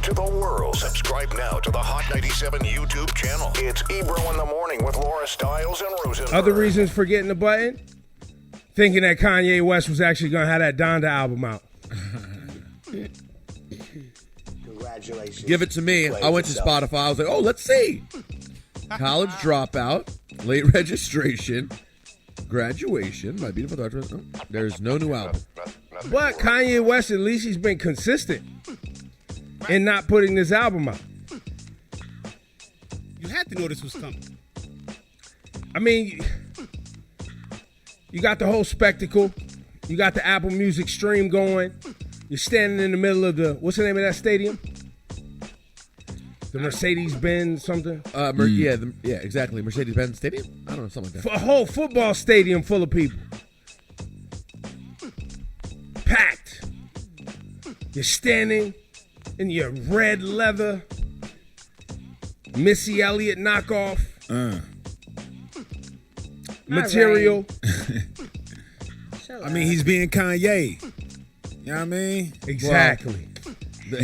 to the world. Subscribe now to the Hot 97 YouTube channel. It's Ebro in the Morning with Laura Stiles and Rosenberg. Other reasons for getting the button? Thinking that Kanye West was actually going to have that Donda album out. Congratulations. Give it to me. I went to Spotify. I was like, oh, let's see. College dropout, late registration, graduation, my beautiful daughter. Oh, there's no new album. But Kanye West, at least he's been consistent in not putting this album out. You had to know this was coming. I mean, you got the whole spectacle. You got the Apple Music stream going. You're standing in the middle of the, what's the name of that stadium? The Mercedes-Benz something? Yeah, exactly. Mercedes-Benz Stadium? I don't know, something like that. A whole football stadium full of people. Packed. You're standing in your red leather Missy Elliott knockoff material. Right. I mean, he's being Kanye. You know what I mean? Exactly. Well,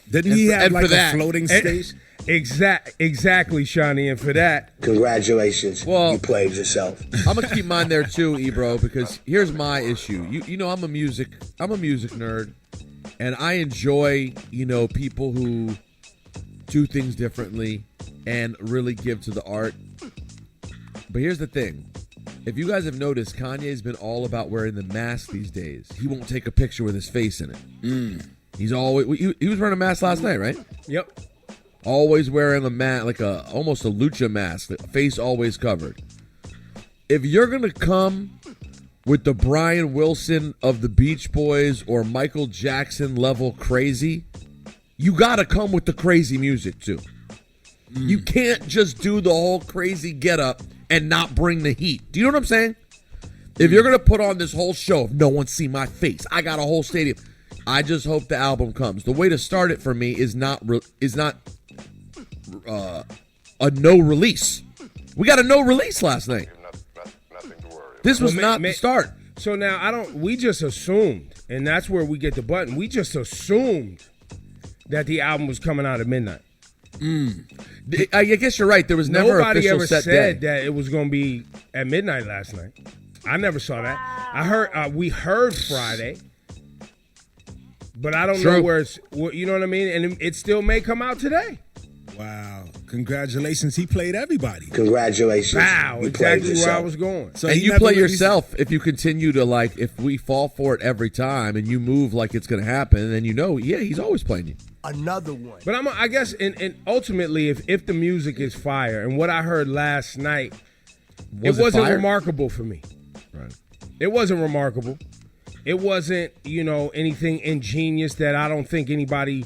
didn't he have like a floating stage? Exactly, Shawnee. And for that, congratulations. You played yourself. I'm gonna keep mine there too, Ebro, because here's my issue. You know, I'm a music nerd, and I enjoy, people who do things differently and really give to the art. But here's the thing. If you guys have noticed, Kanye's been all about wearing the mask these days. He won't take a picture with his face in it. He's always he was wearing a mask last night, right? Yep. Always wearing a mask, like almost a lucha mask, face always covered. If you're gonna come with the Brian Wilson of the Beach Boys or Michael Jackson level crazy, you gotta come with the crazy music too. You can't just do the whole crazy getup and not bring the heat. Do you know what I'm saying? If you're gonna put on this whole show, if no one see my face, I got a whole stadium. I just hope the album comes. The way to start it for me is not a no release. We got a no release last night. This was not the start. So now we just assumed, and that's where we get the button. We just assumed that the album was coming out at midnight. I guess you're right. There was never Nobody official ever set said day. that it was going to be at midnight last night. I never saw that. I heard we heard Friday, but I don't know where it's. You know what I mean? And it still may come out today. Wow! Congratulations, he played everybody. Congratulations. Wow! Exactly where I was going. So and you play yourself if you continue to if we fall for it every time and you move like it's going to happen, then he's always playing you. Another one. But I guess, and ultimately, if the music is fire, and what I heard last night, it wasn't remarkable for me. Right. It wasn't remarkable. It wasn't, anything ingenious that I don't think anybody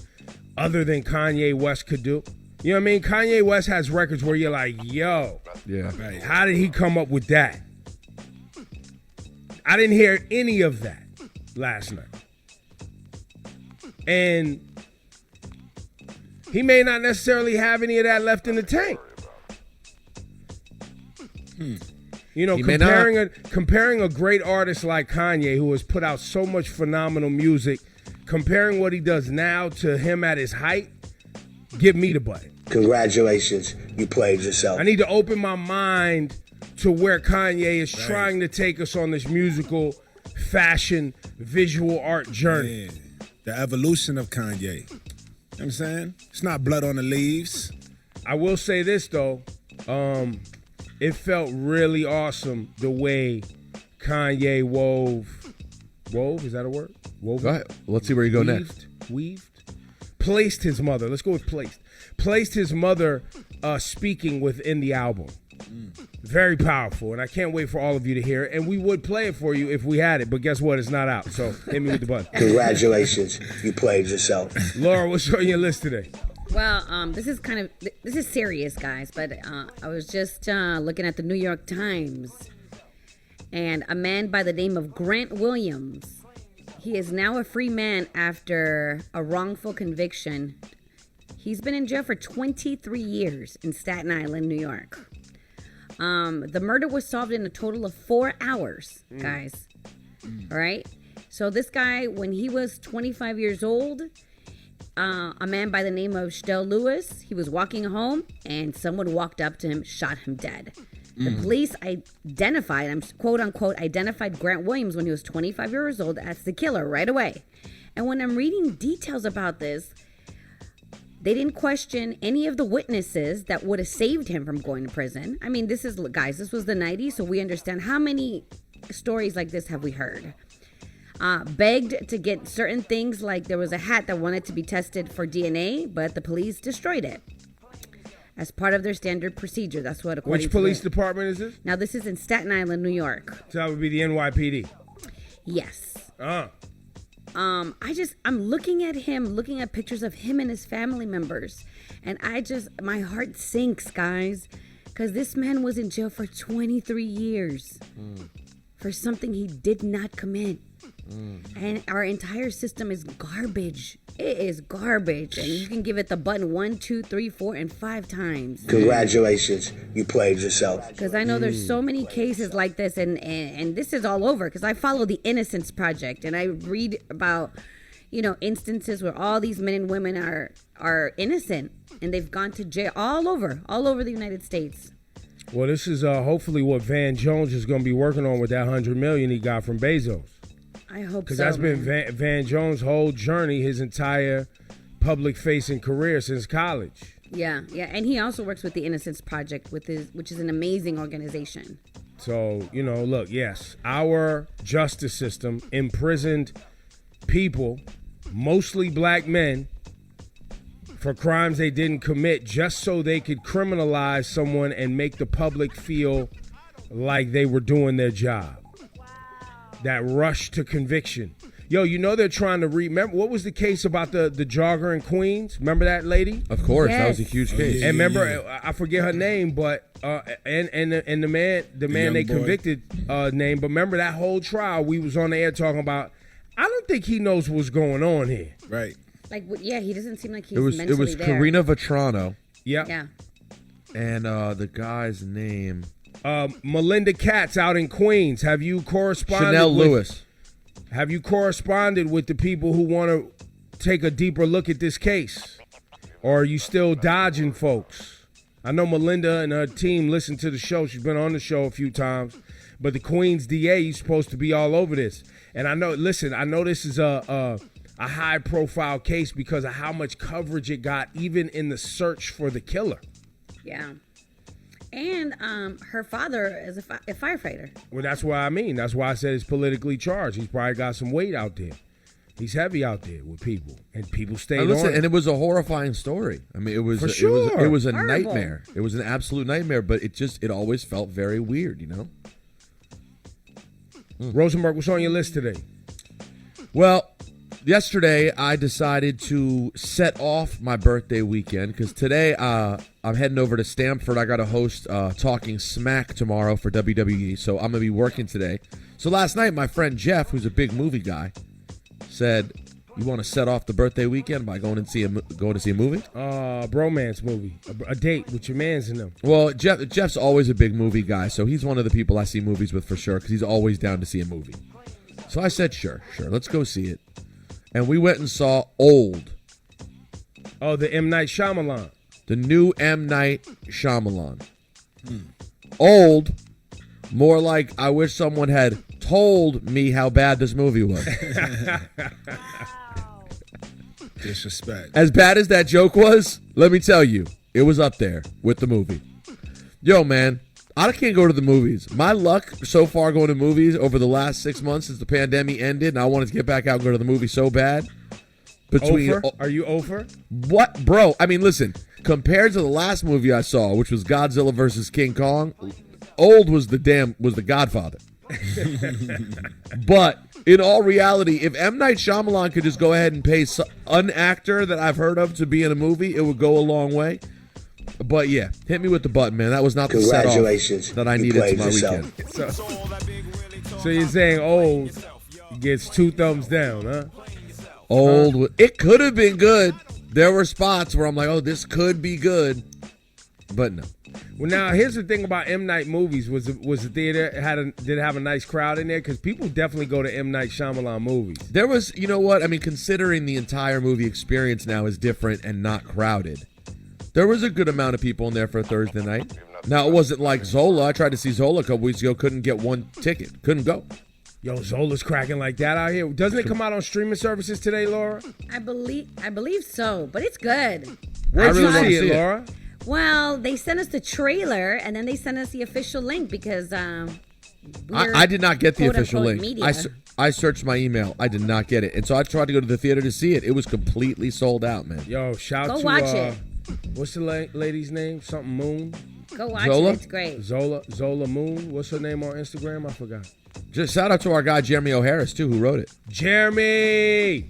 other than Kanye West could do. You know what I mean? Kanye West has records where you're like, yo, how did he come up with that? I didn't hear any of that last night. And he may not necessarily have any of that left in the tank. Comparing a great artist like Kanye, who has put out so much phenomenal music, comparing what he does now to him at his height, give me the button. Congratulations, you played yourself. I need to open my mind to where Kanye is trying to take us on this musical, fashion, visual art journey. Yeah. The evolution of Kanye. You know what I'm saying? It's not blood on the leaves. I will say this, though. It felt really awesome the way Kanye wove, is that a word? Wove. Go ahead. Let's see where you go next. Placed his mother. Let's go with placed. Placed his mother speaking within the album. Very powerful, and I can't wait for all of you to hear it. And we would play it for you if we had it, but guess what? It's not out, so hit me with the button. Congratulations, you played yourself. Laura, what's on your list today? Well, this is serious, guys, but I was just looking at the New York Times, and a man by the name of Grant Williams, he is now a free man after a wrongful conviction. He's been in jail for 23 years in Staten Island, New York. The murder was solved in a total of 4 hours, guys. All right? So this guy, when he was 25 years old, a man by the name of Shtell Lewis. He was walking home, and someone walked up to him, shot him dead. The police identified, quote unquote, identified Grant Williams when he was 25 years old as the killer right away. And when I'm reading details about this, they didn't question any of the witnesses that would have saved him from going to prison. I mean, this was the 90s, so we understand how many stories like this have we heard. Begged to get certain things, like there was a hat that wanted to be tested for DNA, but the police destroyed it as part of their standard procedure. That's what. Which police department is this? Now, this is in Staten Island, New York. So that would be the NYPD. Yes. Uh. I'm looking at him, looking at pictures of him and his family members, and my heart sinks, guys, because this man was in jail for 23 years for something he did not commit. And our entire system is garbage. It is garbage, and you can give it the button 1, 2, 3, 4, and 5 times. Congratulations, you played yourself. Because I know there's so many cases like this, and this is all over. Because I follow the Innocence Project, and I read about, instances where all these men and women are innocent, and they've gone to jail all over the United States. Well, this is hopefully what Van Jones is going to be working on with that $100 million he got from Bezos. I hope so. Because that's been Van Jones' whole journey, his entire public-facing career since college. Yeah, and he also works with the Innocence Project, which is an amazing organization. So, look, yes, our justice system imprisoned people, mostly black men, for crimes they didn't commit just so they could criminalize someone and make the public feel like they were doing their job. That rush to conviction. Yo, they're trying to remember. What was the case about the jogger in Queens? Remember that lady? Of course, Yes. that was a huge case. And remember, I forget her name, but and the man young they boy. convicted name. But remember that whole trial we was on the air talking about. I don't think he knows what's going on here. Right. Like, he doesn't seem like he's It was mentally there. Karina Vetrano Yeah. Yeah. and the guy's name Melinda Katz out in Queens. Have you corresponded? Chanel with, Lewis. Have you corresponded with the people who want to take a deeper look at this case, or are you still dodging folks? I know Melinda and her team listen to the show. She's been on the show a few times. But the Queens DA is supposed to be all over this. And I know this is a high-profile case because of how much coverage it got, even in the search for the killer. Yeah. And her father is a firefighter. Well, that's what I mean. That's why I said it's politically charged. He's probably got some weight out there. He's heavy out there with people, and people stayed on it. And it was a horrifying story. I mean, it was For sure. it was a Horrible. nightmare. It was an absolute nightmare. But it always felt very weird, Rosenberg, what's on your list today? Well, yesterday I decided to set off my birthday weekend because today I'm heading over to Stamford. I got to host Talking Smack tomorrow for WWE, so I'm gonna be working today. So last night, my friend Jeff, who's a big movie guy, said, "You want to set off the birthday weekend by going to see a movie?" Bromance movie, a date with your mans in them. Well, Jeff's always a big movie guy, so he's one of the people I see movies with for sure because he's always down to see a movie. So I said, sure, let's go see it. And we went and saw Old. Oh, the M. Night Shyamalan. The new M. Night Shyamalan. Old, more like I wish someone had told me how bad this movie was. Disrespect. As bad as that joke was, let me tell you, it was up there with the movie. Yo, man, I can't go to the movies. My luck so far going to movies over the last 6 months since the pandemic ended, and I wanted to get back out and go to the movie so bad. Are you over? What, bro? I mean, listen, compared to the last movie I saw, which was Godzilla versus King Kong, Old was the Godfather. But in all reality, if M. Night Shyamalan could just go ahead and pay an actor that I've heard of to be in a movie, it would go a long way. But yeah, hit me with the button, man. That was not the set off that I You needed to played my yourself. weekend. So you're saying Old gets 2 thumbs down, huh? Old, it could have been good. There were spots where I'm like, oh, this could be good. But no. Well, now here's the thing about M. Night movies: was the theater did it have a nice crowd in there? Because people definitely go to M. Night Shyamalan movies. There was, you know what? I mean, considering the entire movie experience now is different and not crowded, there was a good amount of people in there for a Thursday night. Now, it wasn't like Zola. I tried to see Zola a couple weeks ago. Couldn't get one ticket. Couldn't go. Yo, Zola's cracking like that out here. Doesn't it come out on streaming services today, Laura? I believe so, but it's good. Where'd you really see wanna it, see it. Laura? Well, they sent us the trailer, and then they sent us the official link because I did not get the official link. Media. I searched my email. I did not get it. And so I tried to go to the theater to see it. It was completely sold out, man. Yo, Go to watch it. What's the lady's name? Something Moon? Go watch Zola? it. It's great. Zola Moon. What's her name on Instagram? I forgot. Just shout out to our guy, Jeremy O'Harris, too, who wrote it. Jeremy!